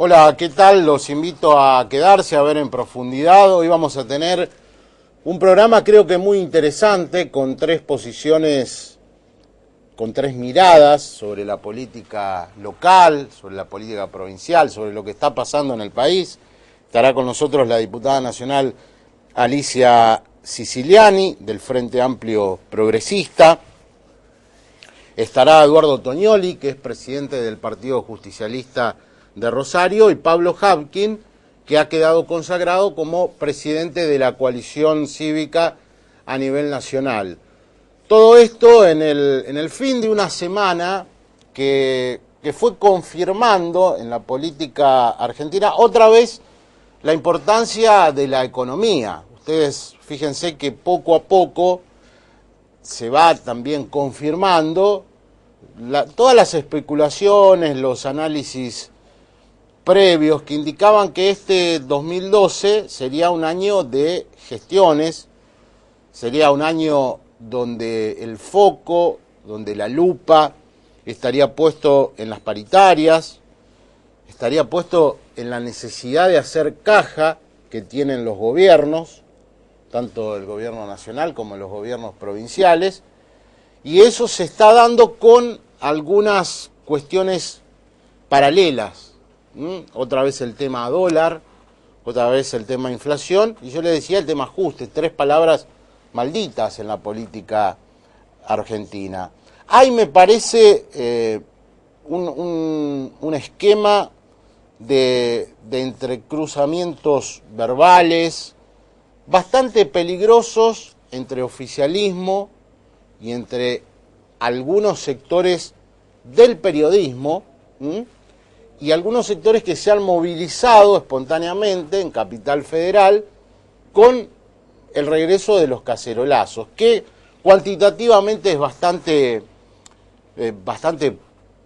Hola, ¿qué tal? Los invito a quedarse a ver en profundidad. Hoy vamos a tener un programa creo que muy interesante, con tres posiciones, con tres miradas sobre la política local, sobre la política provincial, sobre lo que está pasando en el país. Estará con nosotros la diputada nacional Alicia Siciliani, del Frente Amplio Progresista. Estará Eduardo Tognoli, que es presidente del Partido Justicialista de Rosario, y Pablo Habkin, que ha quedado consagrado como presidente de la coalición cívica a nivel nacional. Todo esto en el fin de una semana que fue confirmando en la política argentina otra vez la importancia de la economía. Ustedes fíjense que poco a poco se va también confirmando todas las especulaciones, los análisis previos que indicaban que este 2012 sería un año de gestiones, sería un año donde el foco, donde la lupa estaría puesto en las paritarias, estaría puesto en la necesidad de hacer caja que tienen los gobiernos, tanto el gobierno nacional como los gobiernos provinciales, y eso se está dando con algunas cuestiones paralelas. Otra vez el tema dólar, otra vez el tema inflación, y yo le decía el tema ajuste, tres palabras malditas en la política argentina. Hay, me parece, un esquema de entrecruzamientos verbales bastante peligrosos entre oficialismo y entre algunos sectores del periodismo, y algunos sectores que se han movilizado espontáneamente en Capital Federal con el regreso de los cacerolazos, que cuantitativamente es bastante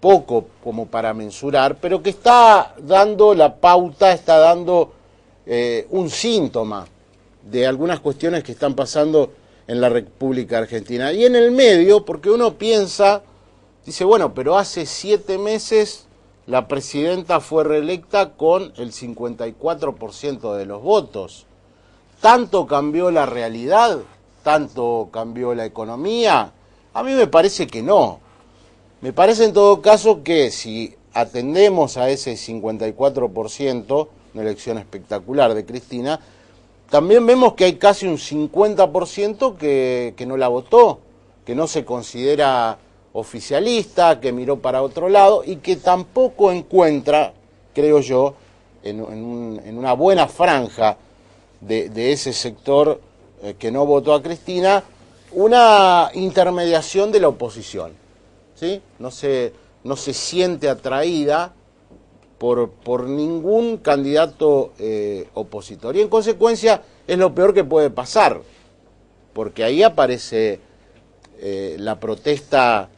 poco como para mensurar, pero que está dando la pauta, está dando un síntoma de algunas cuestiones que están pasando en la República Argentina. Y en el medio, porque uno piensa, dice, bueno, pero hace 7 meses la presidenta fue reelecta con el 54% de los votos. ¿Tanto cambió la realidad? ¿Tanto cambió la economía? A mí me parece que no. Me parece en todo caso que si atendemos a ese 54%, una elección espectacular de Cristina, también vemos que hay casi un 50% que no la votó, que no se considera oficialista, que miró para otro lado y que tampoco encuentra, creo yo, en una buena franja de ese sector que no votó a Cristina, una intermediación de la oposición, ¿sí? No se siente atraída por ningún candidato opositor. Y en consecuencia es lo peor que puede pasar, porque ahí aparece la protesta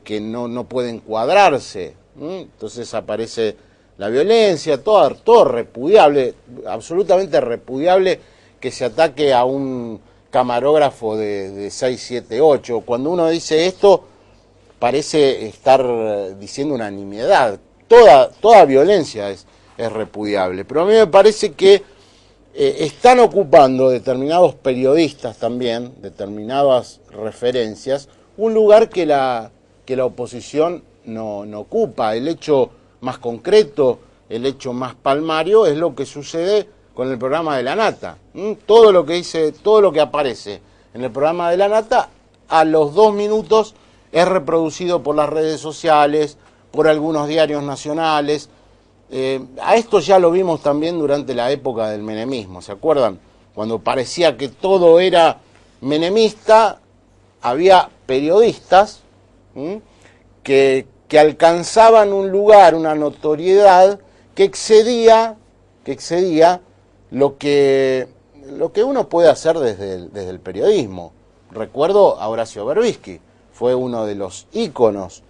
que no puede encuadrarse. Entonces aparece la violencia, todo repudiable, absolutamente repudiable que se ataque a un camarógrafo de 678. Cuando uno dice esto, parece estar diciendo una nimiedad. Toda violencia es repudiable, pero a mí me parece que están ocupando determinados periodistas también, determinadas referencias, un lugar que la oposición no ocupa. El hecho más concreto, el hecho más palmario es lo que sucede con el programa de la Nata. Todo lo que aparece en el programa de la Nata, a los 2 minutos es reproducido por las redes sociales, por algunos diarios nacionales. A esto ya lo vimos también durante la época del menemismo, ¿se acuerdan? Cuando parecía que todo era menemista, había periodistas que alcanzaban un lugar, una notoriedad que excedía lo que uno puede hacer desde el periodismo. Recuerdo a Horacio Berbisky, fue uno de los íconos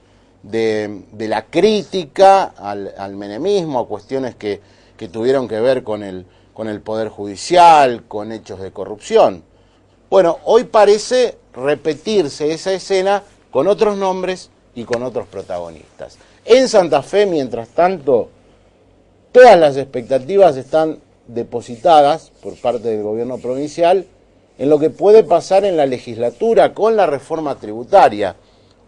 de la crítica al menemismo, a cuestiones que tuvieron que ver con el Poder Judicial, con hechos de corrupción. Bueno, hoy parece repetirse esa escena con otros nombres y con otros protagonistas. En Santa Fe, mientras tanto, todas las expectativas están depositadas por parte del gobierno provincial en lo que puede pasar en la legislatura con la reforma tributaria.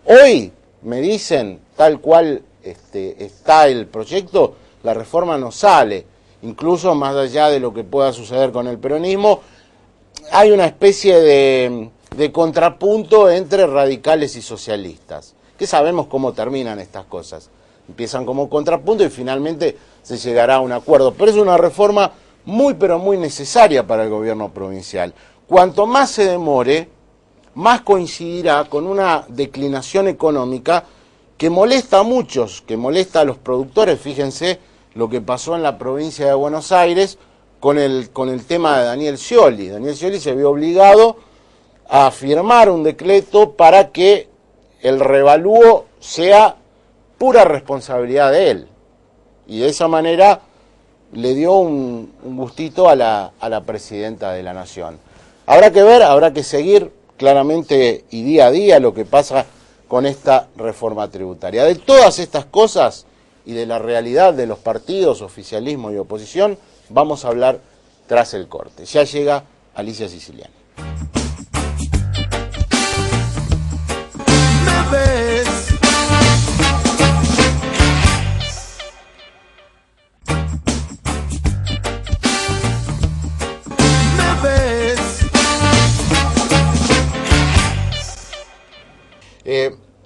Hoy me dicen, tal cual está el proyecto, la reforma no sale. Incluso más allá de lo que pueda suceder con el peronismo, hay una especie de contrapunto entre radicales y socialistas, que sabemos cómo terminan estas cosas. Empiezan como contrapunto y finalmente se llegará a un acuerdo. Pero es una reforma muy pero muy necesaria para el gobierno provincial. Cuanto más se demore, más coincidirá con una declinación económica que molesta a muchos, que molesta a los productores. Fíjense lo que pasó en la provincia de Buenos Aires con el tema de Daniel Scioli. Daniel Scioli se vio obligado a firmar un decreto para que el revalúo sea pura responsabilidad de él. Y de esa manera le dio un gustito a la presidenta de la Nación. Habrá que ver, habrá que seguir claramente y día a día lo que pasa con esta reforma tributaria. De todas estas cosas y de la realidad de los partidos, oficialismo y oposición, vamos a hablar tras el corte. Ya llega Alicia Siciliani. Me ves.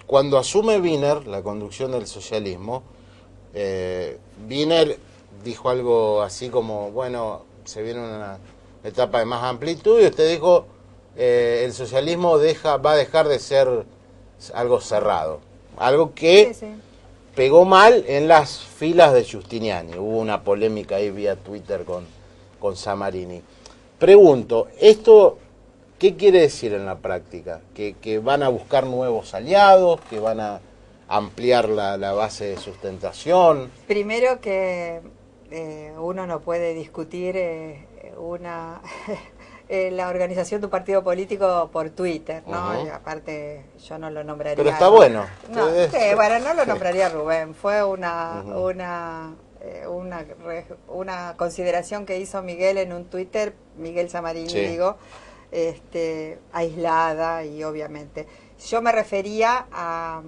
Cuando asume Wiener la conducción del socialismo, Wiener dijo algo así como, bueno, se viene una etapa de más amplitud, y usted dijo, el socialismo va a dejar de ser algo cerrado, algo que sí. Pegó mal en las filas de Giustiniani. Hubo una polémica ahí vía Twitter con Samarini. Pregunto, ¿esto qué quiere decir en la práctica? ¿Que van a buscar nuevos aliados? ¿Que van a ampliar la base de sustentación? Primero que uno no puede discutir la organización de un partido político por Twitter, ¿no? Y aparte yo no lo nombraría. Pero está bueno. No, bueno, no lo nombraría Rubén. Fue una consideración que hizo Miguel en un Twitter, Miguel Samarini, sí. Digo, aislada y obviamente. Yo me refería a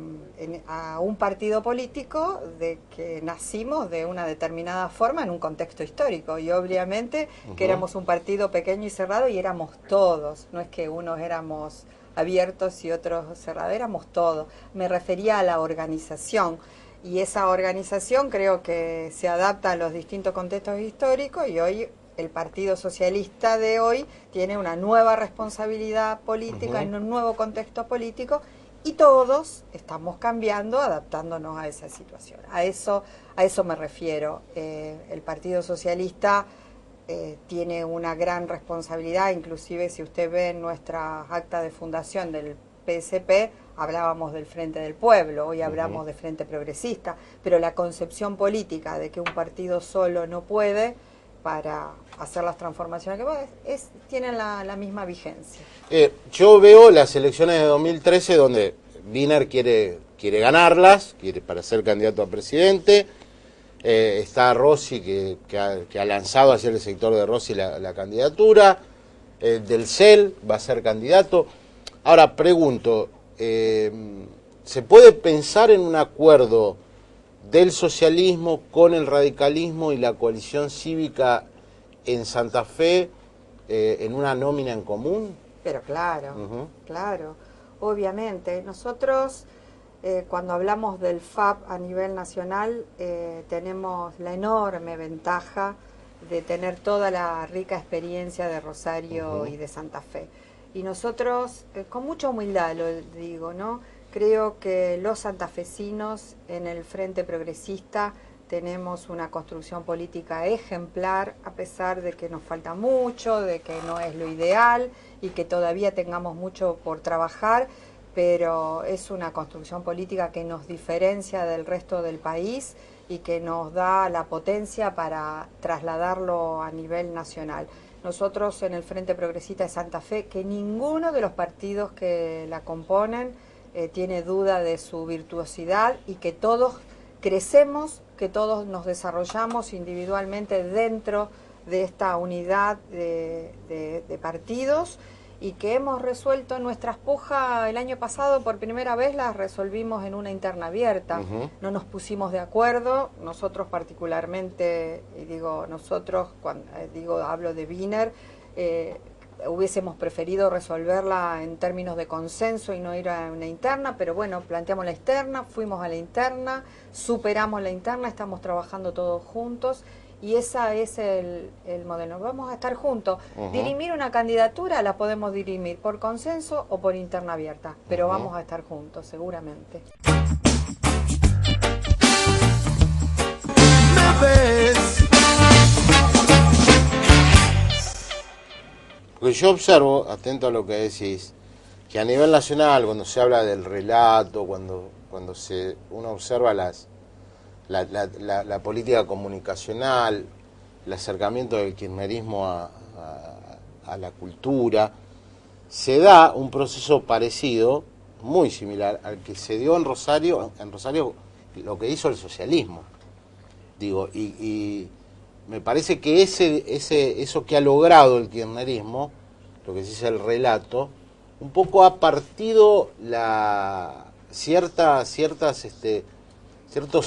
un partido político de que nacimos de una determinada forma en un contexto histórico y obviamente que éramos un partido pequeño y cerrado y éramos todos, no es que unos éramos abiertos y otros cerrados, éramos todos. Me refería a la organización y esa organización creo que se adapta a los distintos contextos históricos y hoy el Partido Socialista de hoy tiene una nueva responsabilidad política en un nuevo contexto político y todos estamos cambiando, adaptándonos a esa situación. A eso me refiero. El Partido Socialista tiene una gran responsabilidad, inclusive si usted ve en nuestra acta de fundación del PSP, hablábamos del Frente del Pueblo, hoy hablamos de Frente Progresista, pero la concepción política de que un partido solo no puede para hacer las transformaciones que tienen la misma vigencia. Yo veo las elecciones de 2013 donde Wiener quiere ganarlas, quiere para ser candidato a presidente, está Rossi que ha lanzado hacia el sector de Rossi la candidatura, del CEL va a ser candidato. Ahora pregunto, ¿se puede pensar en un acuerdo del socialismo con el radicalismo y la coalición cívica en Santa Fe en una nómina en común? Pero claro, claro, obviamente. Nosotros cuando hablamos del FAP a nivel nacional tenemos la enorme ventaja de tener toda la rica experiencia de Rosario y de Santa Fe. Y nosotros, con mucha humildad lo digo, ¿no? Creo que los santafesinos en el Frente Progresista tenemos una construcción política ejemplar, a pesar de que nos falta mucho, de que no es lo ideal y que todavía tengamos mucho por trabajar, pero es una construcción política que nos diferencia del resto del país y que nos da la potencia para trasladarlo a nivel nacional. Nosotros en el Frente Progresista de Santa Fe, que ninguno de los partidos que la componen tiene duda de su virtuosidad y que todos crecemos, que todos nos desarrollamos individualmente dentro de esta unidad de partidos, y que hemos resuelto nuestras pujas el año pasado, por primera vez las resolvimos en una interna abierta. No nos pusimos de acuerdo, nosotros particularmente, y digo nosotros, cuando hablo de Wiener, hubiésemos preferido resolverla en términos de consenso y no ir a una interna, pero bueno, planteamos la interna, fuimos a la interna, superamos la interna, estamos trabajando todos juntos. Y ese es el modelo. Vamos a estar juntos. Dirimir una candidatura la podemos dirimir por consenso o por interna abierta, pero vamos a estar juntos, seguramente. Porque yo observo, atento a lo que decís, que a nivel nacional, cuando se habla del relato, cuando uno observa la política comunicacional, el acercamiento del kirchnerismo a la cultura, se da un proceso parecido, muy similar al que se dio en Rosario lo que hizo el socialismo. Digo, y me parece que eso que ha logrado el kirchnerismo, lo que se dice el relato, un poco ha partido ciertos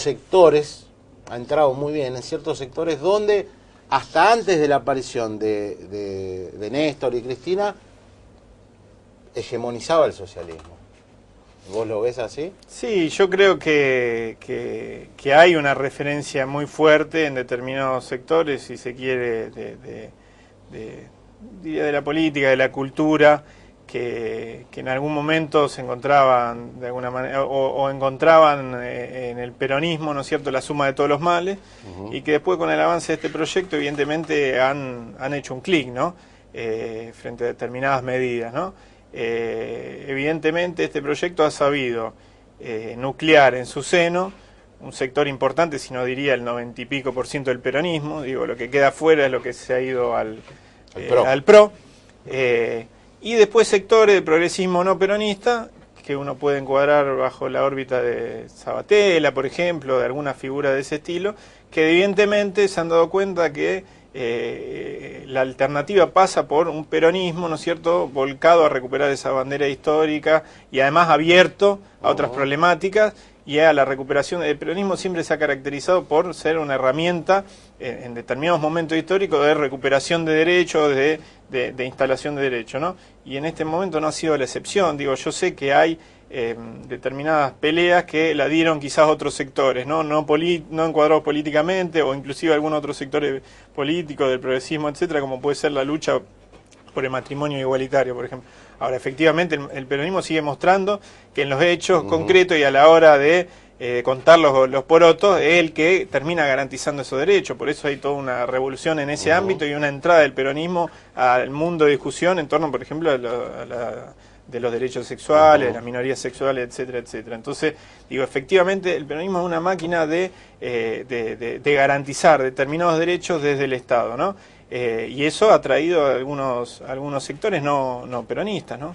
sectores, ha entrado muy bien en ciertos sectores donde hasta antes de la aparición de Néstor y Cristina hegemonizaba el socialismo. ¿Vos lo ves así? Sí, yo creo que hay una referencia muy fuerte en determinados sectores, si se quiere, de la política, de la cultura, que en algún momento se encontraban de alguna manera o encontraban en el peronismo, ¿no es cierto?, la suma de todos los males, y que después con el avance de este proyecto evidentemente han hecho un clic, ¿no?, frente a determinadas medidas, ¿no? Evidentemente este proyecto ha sabido nuclear en su seno un sector importante, si no diría el 90 y pico % del peronismo. Digo, lo que queda afuera es lo que se ha ido al PRO. Y después sectores de progresismo no peronista, que uno puede encuadrar bajo la órbita de Sabatella, por ejemplo, de alguna figura de ese estilo, que evidentemente se han dado cuenta que la alternativa pasa por un peronismo, ¿no es cierto?, volcado a recuperar esa bandera histórica y además abierto a otras problemáticas, y a la recuperación del peronismo siempre se ha caracterizado por ser una herramienta en determinados momentos históricos de recuperación de derechos, de instalación de derechos, ¿no? Y en este momento no ha sido la excepción. Digo, yo sé que hay determinadas peleas que la dieron quizás otros sectores, no encuadrados políticamente, o inclusive algunos otros sectores políticos del progresismo, etcétera, como puede ser la lucha por el matrimonio igualitario, por ejemplo. Ahora, efectivamente, el peronismo sigue mostrando que en los hechos concretos y a la hora de contar los porotos es el que termina garantizando esos derechos. Por eso hay toda una revolución en ese ámbito y una entrada del peronismo al mundo de discusión en torno, por ejemplo, de los derechos sexuales, de las minorías sexuales, etcétera, etcétera. Entonces, digo, efectivamente, el peronismo es una máquina de garantizar determinados derechos desde el Estado, ¿no? Y eso ha traído a algunos sectores no peronistas, ¿no?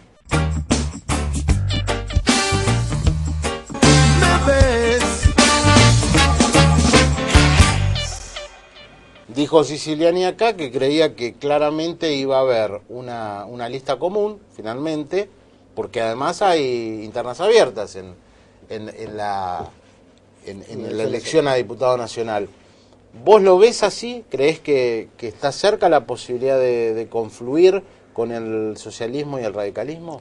Dijo Siciliani acá que creía que claramente iba a haber una lista común, finalmente, porque además hay internas abiertas en la elección a diputado nacional. ¿Vos lo ves así? ¿Creés que está cerca la posibilidad de confluir con el socialismo y el radicalismo?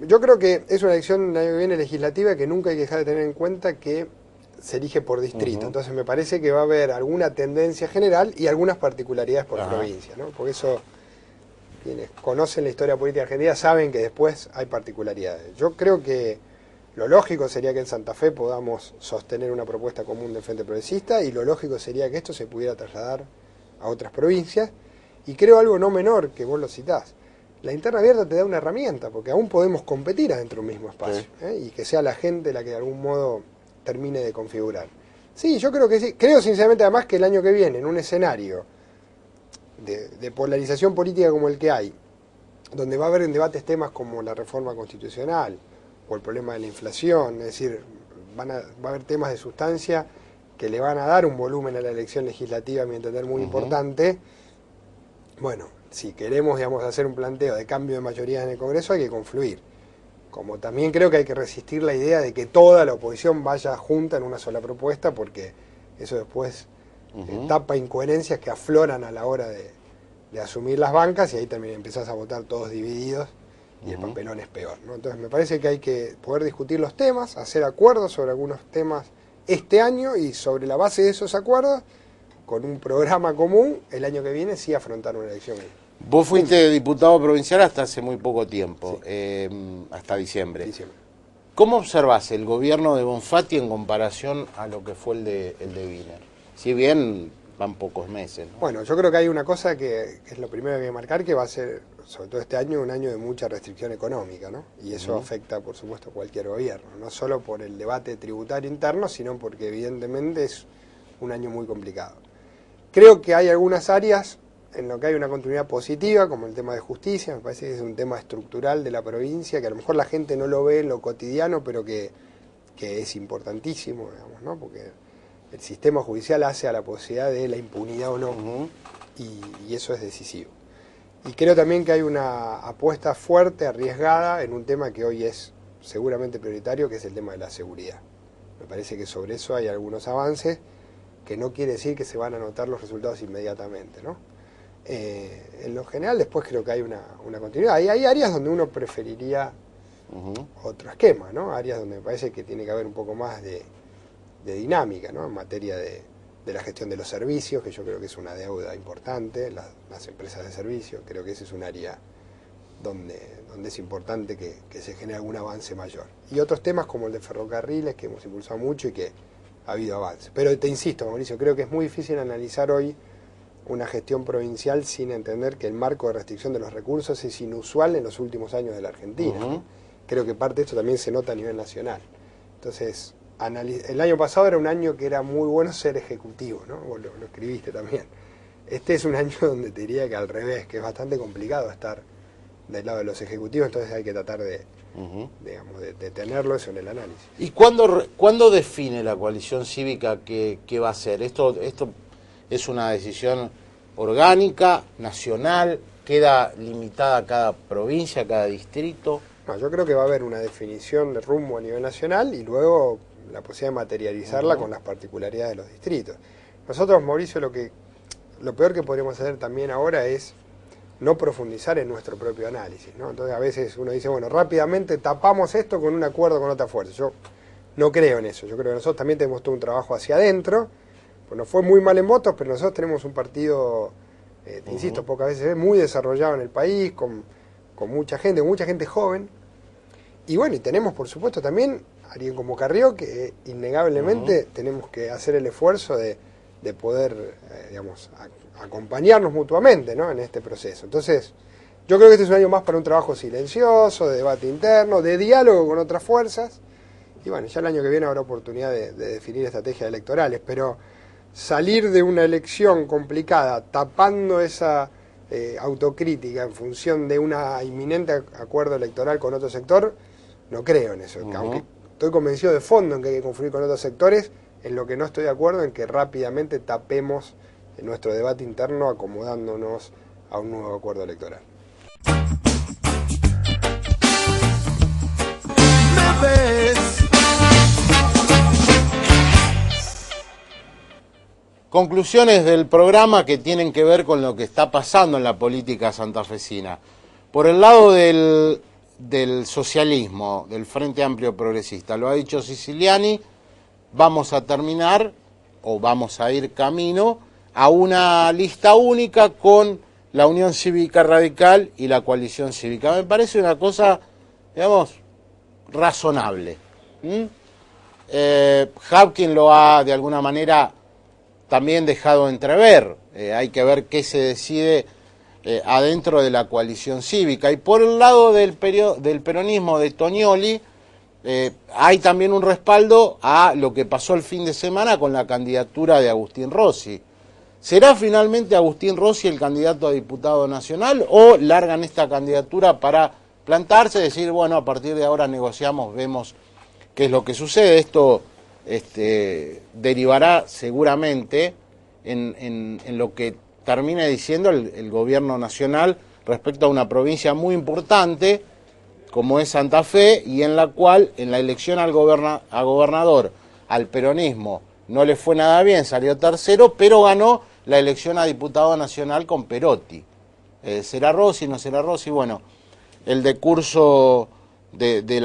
Yo creo que es una elección el año que viene legislativa que nunca hay que dejar de tener en cuenta que se elige por distrito. Entonces me parece que va a haber alguna tendencia general y algunas particularidades por provincia, ¿no? Por eso quienes conocen la historia política argentina saben que después hay particularidades. Yo creo que lo lógico sería que en Santa Fe podamos sostener una propuesta común del Frente Progresista, y lo lógico sería que esto se pudiera trasladar a otras provincias. Y creo algo no menor, que vos lo citás. La interna abierta te da una herramienta, porque aún podemos competir adentro de un mismo espacio, y que sea la gente la que de algún modo termine de configurar. Sí, yo creo que sí. Creo sinceramente además que el año que viene, en un escenario de polarización política como el que hay, donde va a haber en debates temas como la reforma constitucional o el problema de la inflación, es decir, va a haber temas de sustancia que le van a dar un volumen a la elección legislativa, a mi entender, muy importante. Bueno, si queremos, digamos, hacer un planteo de cambio de mayoría en el Congreso, hay que confluir. Como también creo que hay que resistir la idea de que toda la oposición vaya junta en una sola propuesta, porque eso después tapa incoherencias que afloran a la hora de asumir las bancas, y ahí también empezás a votar todos divididos y el papelón es peor, ¿no? Entonces me parece que hay que poder discutir los temas, hacer acuerdos sobre algunos temas este año, y sobre la base de esos acuerdos, con un programa común, el año que viene sí afrontar una elección. Vos fuiste diputado provincial hasta hace muy poco tiempo, hasta diciembre. ¿Cómo observás el gobierno de Bonfatti en comparación a lo que fue el de Wiener? Si bien van pocos meses, ¿no? Bueno, yo creo que hay una cosa que es lo primero que hay que marcar, que va a ser, sobre todo este año, un año de mucha restricción económica, ¿no? Y eso afecta, por supuesto, a cualquier gobierno, no solo por el debate tributario interno, sino porque evidentemente es un año muy complicado. Creo que hay algunas áreas en lo que hay una continuidad positiva, como el tema de justicia. Me parece que es un tema estructural de la provincia, que a lo mejor la gente no lo ve en lo cotidiano, pero que es importantísimo, digamos, ¿no? Porque el sistema judicial hace a la posibilidad de la impunidad o no, y eso es decisivo. Y creo también que hay una apuesta fuerte, arriesgada, en un tema que hoy es seguramente prioritario, que es el tema de la seguridad. Me parece que sobre eso hay algunos avances, que no quiere decir que se van a notar los resultados inmediatamente, ¿no? En lo general, después creo que hay una continuidad. Hay áreas donde uno preferiría otro esquema, ¿no? Áreas donde me parece que tiene que haber un poco más de dinámica, ¿no? En materia de la gestión de los servicios, que yo creo que es una deuda importante, las empresas de servicios, creo que ese es un área donde es importante que se genere algún avance mayor. Y otros temas como el de ferrocarriles, que hemos impulsado mucho y que ha habido avance. Pero te insisto, Mauricio, creo que es muy difícil analizar hoy una gestión provincial sin entender que el marco de restricción de los recursos es inusual en los últimos años de la Argentina, ¿no? Creo que parte de esto también se nota a nivel nacional. Entonces, el año pasado era un año que era muy bueno ser ejecutivo, ¿no? Vos lo escribiste también. Este es un año donde te diría que al revés, que es bastante complicado estar del lado de los ejecutivos, entonces hay que tratar de tenerlo eso en el análisis. ¿Y cuándo define la coalición cívica qué va a hacer? Esto es una decisión orgánica, nacional, queda limitada a cada provincia, a cada distrito. No, yo creo que va a haber una definición de rumbo a nivel nacional y luego la posibilidad de materializarla con las particularidades de los distritos. Nosotros, Mauricio, lo peor que podríamos hacer también ahora es no profundizar en nuestro propio análisis, ¿no? Entonces a veces uno dice, bueno, rápidamente tapamos esto con un acuerdo con otra fuerza. Yo no creo en eso. Yo creo que nosotros también tenemos todo un trabajo hacia adentro. Pues nos fue muy mal en votos, pero nosotros tenemos un partido, te insisto, pocas veces muy desarrollado en el país, con mucha gente joven. Y bueno, y tenemos por supuesto también a alguien como Carrió, que innegablemente tenemos que hacer el esfuerzo de poder, acompañarnos mutuamente, ¿no? En este proceso. Entonces, yo creo que este es un año más para un trabajo silencioso, de debate interno, de diálogo con otras fuerzas. Y bueno, ya el año que viene habrá oportunidad de definir estrategias electorales, pero salir de una elección complicada tapando esa autocrítica en función de un inminente acuerdo electoral con otro sector, no creo en eso. Aunque estoy convencido de fondo en que hay que confluir con otros sectores, en lo que no estoy de acuerdo en que rápidamente tapemos nuestro debate interno acomodándonos a un nuevo acuerdo electoral. Conclusiones del programa que tienen que ver con lo que está pasando en la política santafesina. Por el lado del socialismo, del Frente Amplio Progresista, lo ha dicho Siciliani, vamos a terminar, o vamos a ir camino, a una lista única con la Unión Cívica Radical y la Coalición Cívica. Me parece una cosa, razonable. Hapkin lo ha, de alguna manera, también dejado entrever. Hay que ver qué se decide adentro de la coalición cívica. Y por el lado del peronismo de Tognoli, hay también un respaldo a lo que pasó el fin de semana con la candidatura de Agustín Rossi. ¿Será finalmente Agustín Rossi el candidato a diputado nacional o largan esta candidatura para plantarse y decir, bueno, a partir de ahora negociamos, vemos qué es lo que sucede? Esto derivará seguramente en lo que termina diciendo el gobierno nacional respecto a una provincia muy importante como es Santa Fe, y en la cual en la elección a gobernador al peronismo no le fue nada bien, salió tercero, pero ganó la elección a diputado nacional con Perotti. ¿Será Rossi, no será Rossi? Bueno, el decurso de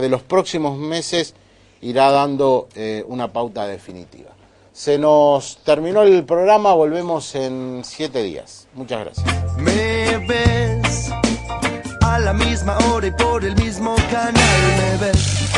los próximos meses irá dando una pauta definitiva. Se nos terminó el programa, volvemos en 7 días. Muchas gracias. Me ves a la misma hora y por el mismo canal, me ves.